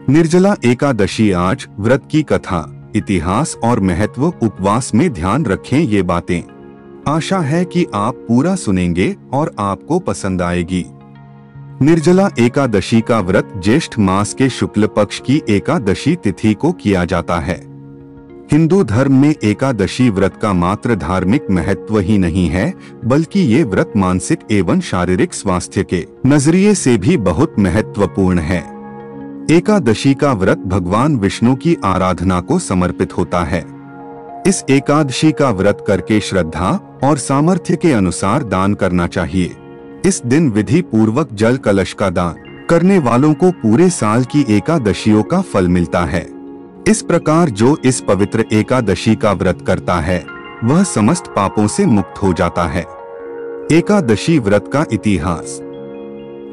निर्जला एकादशी आज व्रत की कथा, इतिहास और महत्व, उपवास में ध्यान रखें ये बातें। आशा है कि आप पूरा सुनेंगे और आपको पसंद आएगी। निर्जला एकादशी का व्रत ज्येष्ठ मास के शुक्ल पक्ष की एकादशी तिथि को किया जाता है। हिंदू धर्म में एकादशी व्रत का मात्र धार्मिक महत्व ही नहीं है, बल्कि ये व्रत मानसिक एवं शारीरिक स्वास्थ्य के नजरिए से भी बहुत महत्वपूर्ण है। एकादशी का व्रत भगवान विष्णु की आराधना को समर्पित होता है। इस एकादशी का व्रत करके श्रद्धा और सामर्थ्य के अनुसार दान करना चाहिए। इस दिन विधि पूर्वक जल कलश का दान करने वालों को पूरे साल की एकादशियों का फल मिलता है। इस प्रकार जो इस पवित्र एकादशी का व्रत करता है वह समस्त पापों से मुक्त हो जाता है। एकादशी व्रत का इतिहास।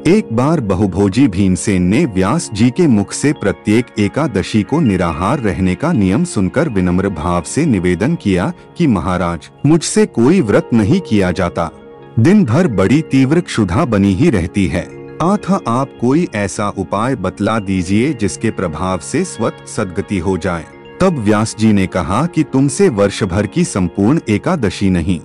एक बार बहुभोजी भीमसेन ने व्यास जी के मुख से प्रत्येक एकादशी को निराहार रहने का नियम सुनकर विनम्र भाव से निवेदन किया कि महाराज, मुझसे कोई व्रत नहीं किया जाता। दिन भर बड़ी तीव्र क्षुधा बनी ही रहती है। अतः आप कोई ऐसा उपाय बतला दीजिए जिसके प्रभाव से स्वतः सद्गति हो जाए। तब व्यास जी ने कहा कि तुमसे वर्ष भर की संपूर्ण एकादशी नहीं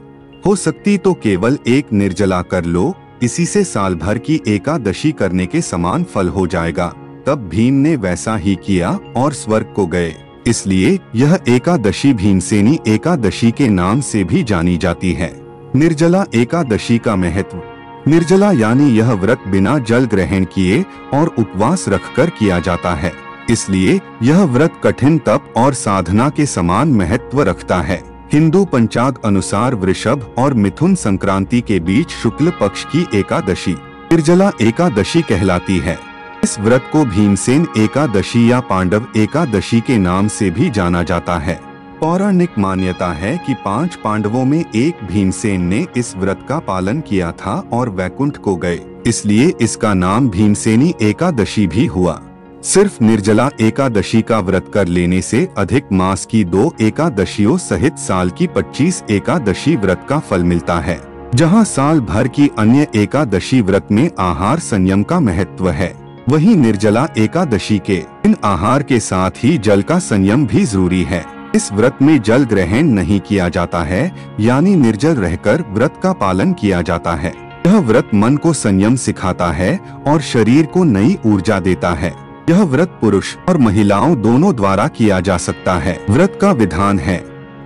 हो सकती तो केवल एक निर्जला कर लो, इसी से साल भर की एकादशी करने के समान फल हो जाएगा। तब भीम ने वैसा ही किया और स्वर्ग को गए। इसलिए यह एकादशी भीमसेनी एकादशी के नाम से भी जानी जाती है। निर्जला एकादशी का महत्व। निर्जला यानी यह व्रत बिना जल ग्रहण किए और उपवास रखकर किया जाता है, इसलिए यह व्रत कठिन तप और साधना के समान महत्व रखता है। हिंदू पंचांग अनुसार वृषभ और मिथुन संक्रांति के बीच शुक्ल पक्ष की एकादशी निर्जला एकादशी कहलाती है। इस व्रत को भीमसेन एकादशी या पांडव एकादशी के नाम से भी जाना जाता है। पौराणिक मान्यता है कि 5 पांडवों में एक भीमसेन ने इस व्रत का पालन किया था और वैकुंठ को गए, इसलिए इसका नाम भीमसेनी एकादशी भी हुआ। सिर्फ निर्जला एकादशी का व्रत कर लेने से अधिक मास की 2 एकादशियों सहित साल की 25 एकादशी व्रत का फल मिलता है। जहां साल भर की अन्य एकादशी व्रत में आहार संयम का महत्व है, वहीं निर्जला एकादशी के इन आहार के साथ ही जल का संयम भी जरूरी है। इस व्रत में जल ग्रहण नहीं किया जाता है, यानी निर्जल रहकर व्रत का पालन किया जाता है। यह व्रत मन को संयम सिखाता है और शरीर को नई ऊर्जा देता है। यह व्रत पुरुष और महिलाओं दोनों द्वारा किया जा सकता है। व्रत का विधान है।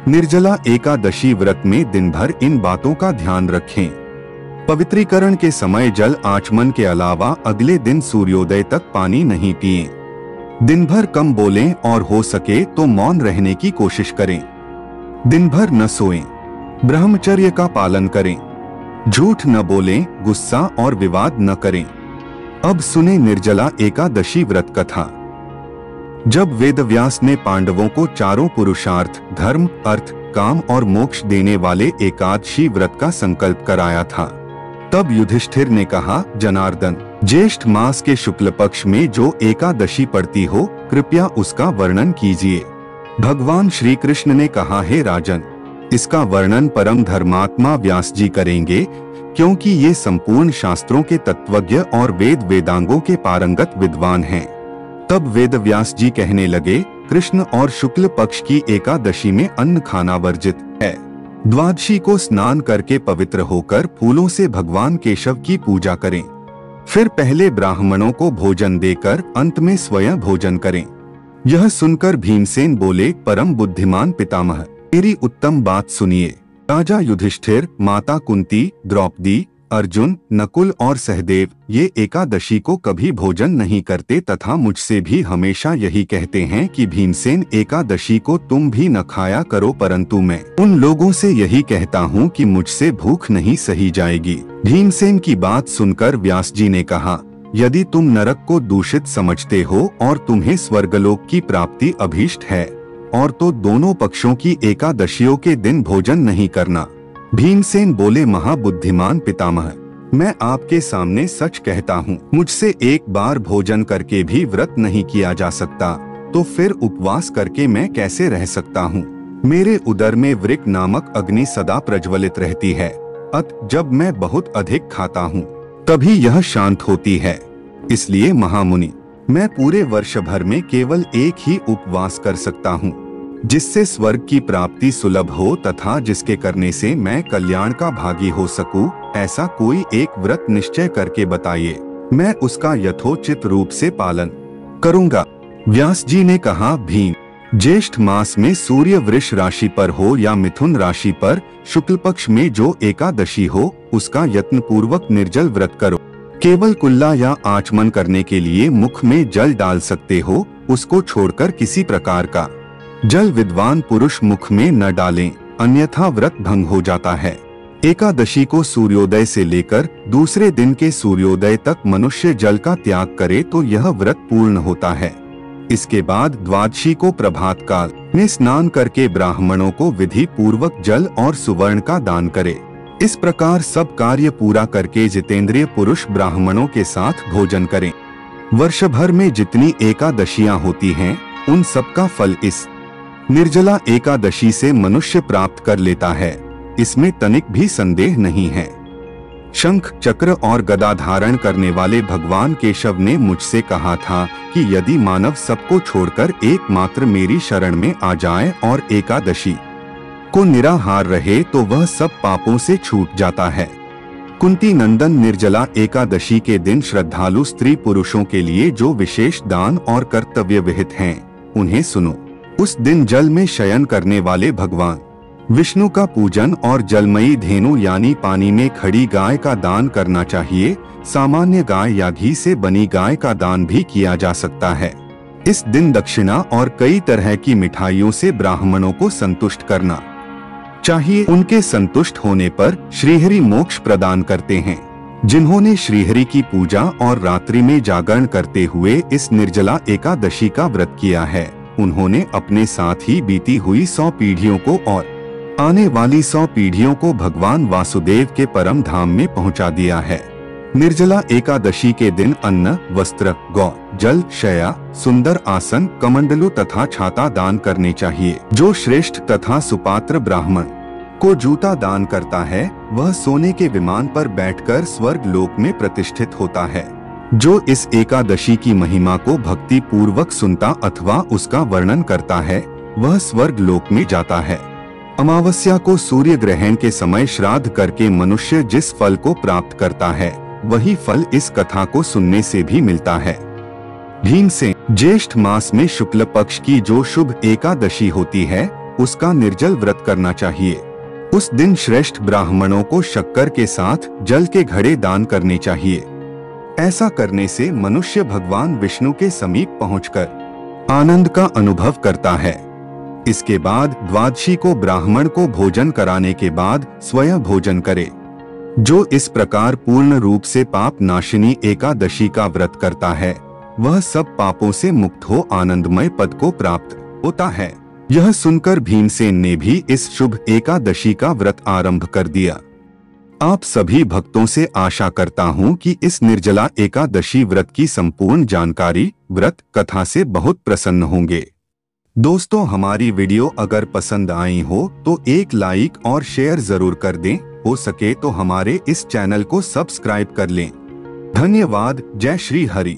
निर्जला एकादशी व्रत में दिन भर इन बातों का ध्यान रखें। पवित्रीकरण के समय जल आचमन के अलावा अगले दिन सूर्योदय तक पानी नहीं पिएं। दिन भर कम बोलें और हो सके तो मौन रहने की कोशिश करें। दिन भर न सोएं। ब्रह्मचर्य का पालन करें। झूठ न बोलें, गुस्सा और विवाद न करें। अब सुने निर्जला एकादशी व्रत कथा। जब वेदव्यास ने पांडवों को चारों पुरुषार्थ धर्म, अर्थ, काम और मोक्ष देने वाले एकादशी व्रत का संकल्प कराया था, तब युधिष्ठिर ने कहा, जनार्दन, ज्येष्ठ मास के शुक्ल पक्ष में जो एकादशी पड़ती हो, कृपया उसका वर्णन कीजिए। भगवान श्री कृष्ण ने कहा, हे राजन, इसका वर्णन परम धर्मात्मा व्यास जी करेंगे, क्योंकि ये संपूर्ण शास्त्रों के तत्वज्ञ और वेद वेदांगों के पारंगत विद्वान हैं। तब वेद व्यास जी कहने लगे, कृष्ण और शुक्ल पक्ष की एकादशी में अन्न खाना वर्जित है। द्वादशी को स्नान करके पवित्र होकर फूलों से भगवान केशव की पूजा करें। फिर पहले ब्राह्मणों को भोजन देकर अंत में स्वयं भोजन करें। यह सुनकर भीमसेन बोले, परम बुद्धिमान पितामह, मेरी उत्तम बात सुनिए। राजा युधिष्ठिर, माता कुंती, द्रौपदी, अर्जुन, नकुल और सहदेव ये एकादशी को कभी भोजन नहीं करते तथा मुझसे भी हमेशा यही कहते हैं कि भीमसेन एकादशी को तुम भी न खाया करो, परंतु मैं उन लोगों से यही कहता हूँ कि मुझसे भूख नहीं सही जाएगी। भीमसेन की बात सुनकर व्यास जी ने कहा, यदि तुम नरक को दूषित समझते हो और तुम्हें स्वर्गलोक की प्राप्ति अभीष्ट है, और तो दोनों पक्षों की एकादशियों के दिन भोजन नहीं करना। भीमसेन बोले, महाबुद्धिमान पितामह, मैं आपके सामने सच कहता हूँ, मुझसे एक बार भोजन करके भी व्रत नहीं किया जा सकता, तो फिर उपवास करके मैं कैसे रह सकता हूँ। मेरे उदर में वृक नामक अग्नि सदा प्रज्वलित रहती है, जब मैं बहुत अधिक खाता हूँ तभी यह शांत होती है। इसलिए महामुनि, मैं पूरे वर्ष भर में केवल एक ही उपवास कर सकता हूँ, जिससे स्वर्ग की प्राप्ति सुलभ हो तथा जिसके करने से मैं कल्याण का भागी हो सकूं। ऐसा कोई एक व्रत निश्चय करके बताइए, मैं उसका यथोचित रूप से पालन करूंगा। व्यास जी ने कहा, भीम, ज्येष्ठ मास में सूर्य वृष राशि पर हो या मिथुन राशि पर शुक्ल पक्ष में जो एकादशी हो, उसका यत्न पूर्वक निर्जल व्रत करो। केवल कुल्ला या आचमन करने के लिए मुख में जल डाल सकते हो, उसको छोड़कर किसी प्रकार का जल विद्वान पुरुष मुख में न डालें, अन्यथा व्रत भंग हो जाता है। एकादशी को सूर्योदय से लेकर दूसरे दिन के सूर्योदय तक मनुष्य जल का त्याग करे तो यह व्रत पूर्ण होता है। इसके बाद द्वादशी को प्रभात काल में स्नान करके ब्राह्मणों को विधि पूर्वक जल और सुवर्ण का दान करे। इस प्रकार सब कार्य पूरा करके जितेंद्रिय पुरुष ब्राह्मणों के साथ भोजन करें। वर्ष भर में जितनी एकादशियां होती हैं, उन सब का फल इस निर्जला एकादशी से मनुष्य प्राप्त कर लेता है, इसमें तनिक भी संदेह नहीं है। शंख, चक्र और गदा धारण करने वाले भगवान केशव ने मुझसे कहा था कि यदि मानव सबको छोड़कर एकमात्र मेरी शरण में आ जाए और एकादशी को निराहार रहे तो वह सब पापों से छूट जाता है। कुंती नंदन, निर्जला एकादशी के दिन श्रद्धालु स्त्री पुरुषों के लिए जो विशेष दान और कर्तव्य विहित हैं, उन्हें सुनो। उस दिन जल में शयन करने वाले भगवान विष्णु का पूजन और जलमयी धेनु यानी पानी में खड़ी गाय का दान करना चाहिए। सामान्य गाय या घी से बनी गाय का दान भी किया जा सकता है। इस दिन दक्षिणा और कई तरह की मिठाइयों से ब्राह्मणों को संतुष्ट करना चाहिए। उनके संतुष्ट होने पर श्रीहरि मोक्ष प्रदान करते हैं। जिन्होंने श्रीहरि की पूजा और रात्रि में जागरण करते हुए इस निर्जला एकादशी का व्रत किया है, उन्होंने अपने साथ ही बीती हुई 100 पीढ़ियों को और आने वाली 100 पीढ़ियों को भगवान वासुदेव के परम धाम में पहुंचा दिया है। निर्जला एकादशी के दिन अन्न, वस्त्र, गौ, जल, शया, सुंदर आसन, कमंडलू तथा छाता दान करने चाहिए। जो श्रेष्ठ तथा सुपात्र ब्राह्मण को जूता दान करता है, वह सोने के विमान पर बैठकर स्वर्ग लोक में प्रतिष्ठित होता है। जो इस एकादशी की महिमा को भक्ति पूर्वक सुनता अथवा उसका वर्णन करता है, वह स्वर्ग लोक में जाता है। अमावस्या को सूर्य ग्रहण के समय श्राद्ध करके मनुष्य जिस फल को प्राप्त करता है, वही फल इस कथा को सुनने से भी मिलता है। भीमसेन, ज्येष्ठ मास में शुक्ल पक्ष की जो शुभ एकादशी होती है, उसका निर्जल व्रत करना चाहिए। उस दिन श्रेष्ठ ब्राह्मणों को शक्कर के साथ जल के घड़े दान करने चाहिए। ऐसा करने से मनुष्य भगवान विष्णु के समीप पहुंचकर आनंद का अनुभव करता है। इसके बाद द्वादशी को ब्राह्मण को भोजन कराने के बाद स्वयं भोजन करे। जो इस प्रकार पूर्ण रूप से पाप नाशिनी एकादशी का व्रत करता है, वह सब पापों से मुक्त हो आनंदमय पद को प्राप्त होता है। यह सुनकर भीमसेन ने भी इस शुभ एकादशी का व्रत आरंभ कर दिया। आप सभी भक्तों से आशा करता हूँ कि इस निर्जला एकादशी व्रत की संपूर्ण जानकारी व्रत कथा से बहुत प्रसन्न होंगे। दोस्तों, हमारी वीडियो अगर पसंद आई हो तो एक लाइक और शेयर जरूर कर दें। हो सके तो हमारे इस चैनल को सब्सक्राइब कर लें। धन्यवाद। जय श्री हरि।